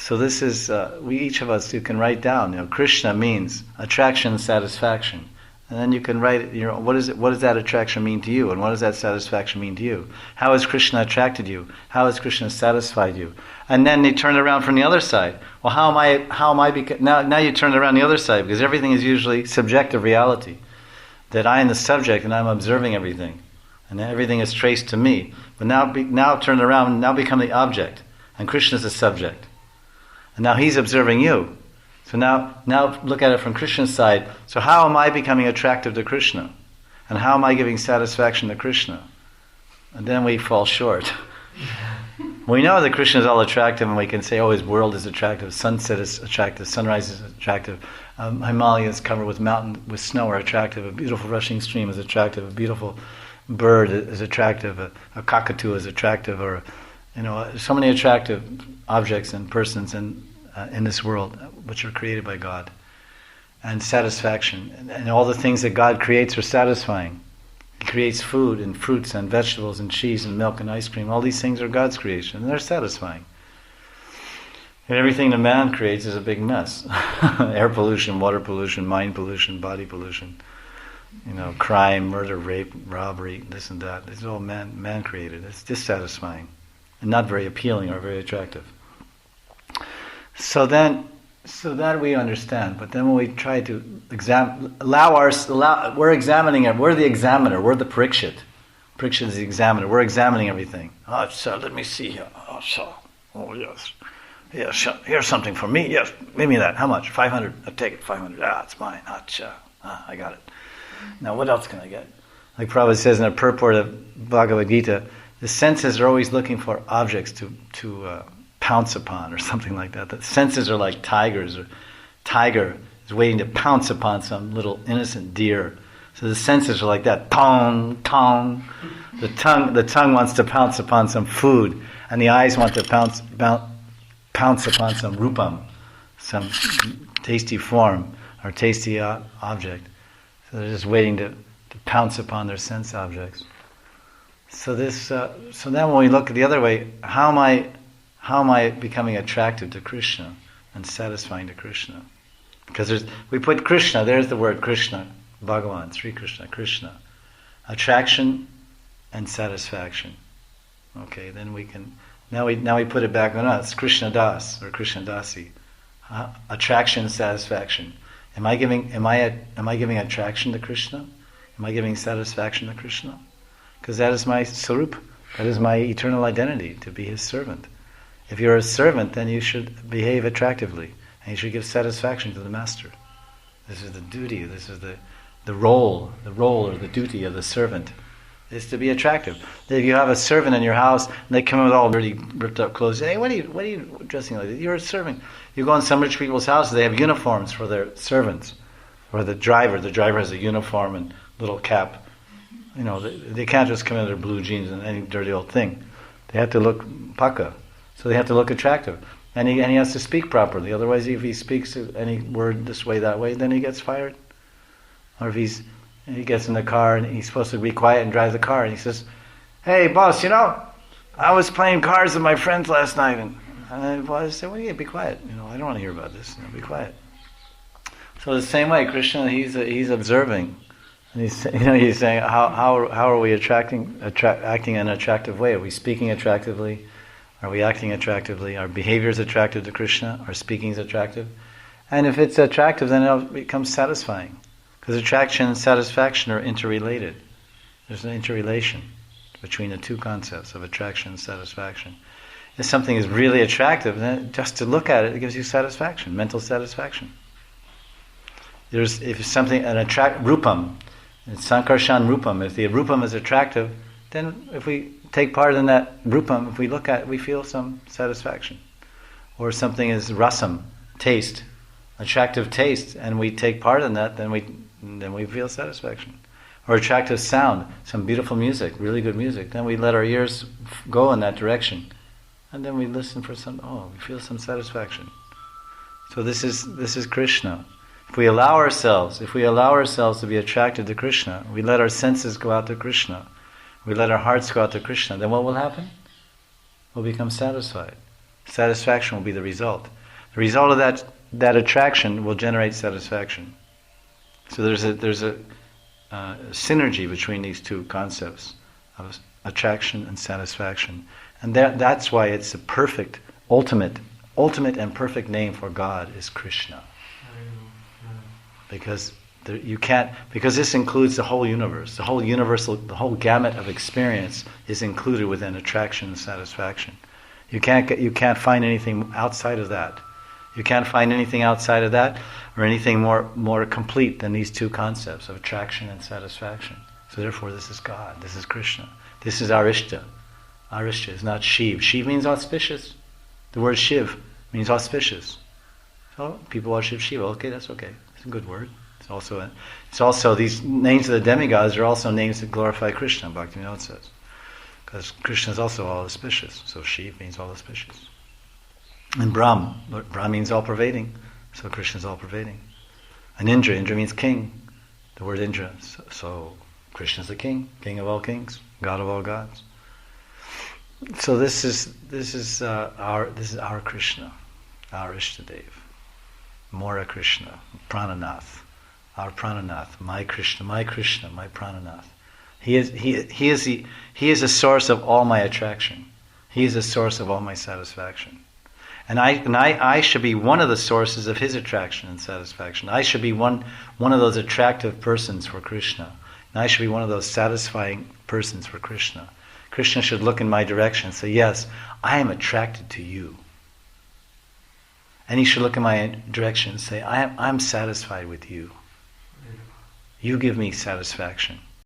So this is, each of us, you can write down, Krishna means attraction and satisfaction. And then you can write, what does that attraction mean to you? And what does that satisfaction mean to you? How has Krishna attracted you? How has Krishna satisfied you? And then you turn it around from the other side. Well, how am I now you turn it around the other side, because everything is usually subjective reality. That I am the subject and I'm observing everything. And everything is traced to me. But now turn it around, now become the object. And Krishna is the subject. And now he's observing you. So now look at it from Krishna's side. So how am I becoming attractive to Krishna? And how am I giving satisfaction to Krishna? And then we fall short. We know that Krishna is all attractive, and we can say, his world is attractive, sunset is attractive, sunrise is attractive, Himalayas covered with snow are attractive, a beautiful rushing stream is attractive, a beautiful bird is attractive, a cockatoo is attractive, or so many attractive objects and persons in this world, which are created by God. And satisfaction. And all the things that God creates are satisfying. He creates food and fruits and vegetables and cheese and milk and ice cream. All these things are God's creation, and they're satisfying. And everything that man creates is a big mess. Air pollution, water pollution, mind pollution, body pollution. Crime, murder, rape, robbery, this and that. It's all man created. It's dissatisfying and not very appealing or very attractive. So that we understand, but then when we try to we're examining it. We're the examiner. We're the Parikshit. Parikshit is the examiner. We're examining everything. So let me see here. Yes. Here's something for me. Yes, give me that. How much? 500. I'll take it. 500. It's mine. I got it. Now what else can I get? Like Prabhupada says in a purport of Bhagavad Gita, the senses are always looking for objects to pounce upon, or something like that. The senses are like tigers, or tiger is waiting to pounce upon some little innocent deer. So the senses are like that. Tong, tong. The tongue wants to pounce upon some food, and the eyes want to pounce upon some rupam, some tasty form or tasty object. So they're just waiting to pounce upon their sense objects. So then when we look at the other way, how am I becoming attractive to Krishna and satisfying to Krishna? Because we put Krishna, there's the word Krishna, Bhagavan, Sri Krishna, Krishna. Attraction and satisfaction. Okay, then we can, now we put it back on us, Krishna Das or Krishna Dasi. Attraction and satisfaction. Am I giving attraction to Krishna? Am I giving satisfaction to Krishna? Because that is my sarup, that is my eternal identity, to be his servant. If you're a servant, then you should behave attractively, and you should give satisfaction to the master. This is the duty, this is the role or the duty of the servant, is to be attractive. If you have a servant in your house, and they come in with all dirty, ripped up clothes, hey, what are you dressing like that? You're a servant. You go in some rich people's houses, they have uniforms for their servants. Or the driver has a uniform and little cap. They can't just come in their blue jeans and any dirty old thing. They have to look paka. So they have to look attractive. And he has to speak properly. Otherwise, if he speaks any word this way, that way, then he gets fired. Or if he gets in the car and he's supposed to be quiet and drive the car, and he says, hey, boss, I was playing cards with my friends last night. And I say, well, yeah, be quiet. I don't want to hear about this. Be quiet. So the same way, Krishna, he's observing. And he's saying, how are we acting in an attractive way? Are we speaking attractively? Are we acting attractively? Our behavior is attractive to Krishna? Our speaking is attractive? And if it's attractive, then it'll become satisfying. Because attraction and satisfaction are interrelated. There's an interrelation between the two concepts of attraction and satisfaction. If something is really attractive, then just to look at it, it gives you satisfaction, mental satisfaction. If something, rupam, it's sankarshan rupam, if the rupam is attractive, then if we take part in that rupam, if we look at it, we feel some satisfaction. Or something is rasam, taste, attractive taste, and we take part in that, then we feel satisfaction. Or attractive sound, some beautiful music, really good music, then we let our ears go in that direction. And then we listen for we feel some satisfaction. So this is Krishna. If we allow ourselves to be attracted to Krishna, we let our senses go out to Krishna, we let our hearts go out to Krishna, then what will happen? We'll become satisfied. Satisfaction will be the result. The result of that attraction will generate satisfaction. So there's a synergy between these two concepts of attraction and satisfaction, and that's why it's the perfect, ultimate and perfect name for God is Krishna. Because because this includes the whole universe, the whole gamut of experience is included within attraction and satisfaction. You can't find anything outside of that. You can't find anything outside of that or anything more complete than these two concepts of attraction and satisfaction. So therefore this is God, this is Krishna. This is our Ishta. Our Ishta is not Shiv. Shiv means auspicious. The word Shiv means auspicious. So people worship Shiva. Okay, that's okay. It's a good word. It's also these names of the demigods are also names that glorify Krishna, Bhaktivinoda says. Because Krishna is also all auspicious. So Shiv means all auspicious. And Brahm means all pervading. So Krishna is all pervading. And Indra means king. The word Indra. So Krishna is the king of all kings, God of all gods. So this is our Krishna, our Ishtadev, Mora Krishna, Prananath, our Prananath, my Krishna, my Prananath. He is the source of all my attraction. He is the source of all my satisfaction. And I should be one of the sources of his attraction and satisfaction. I should be one of those attractive persons for Krishna. And I should be one of those satisfying persons for Krishna. Krishna should look in my direction and say, yes, I am attracted to you. And he should look in my direction and say, I'm satisfied with you. You give me satisfaction.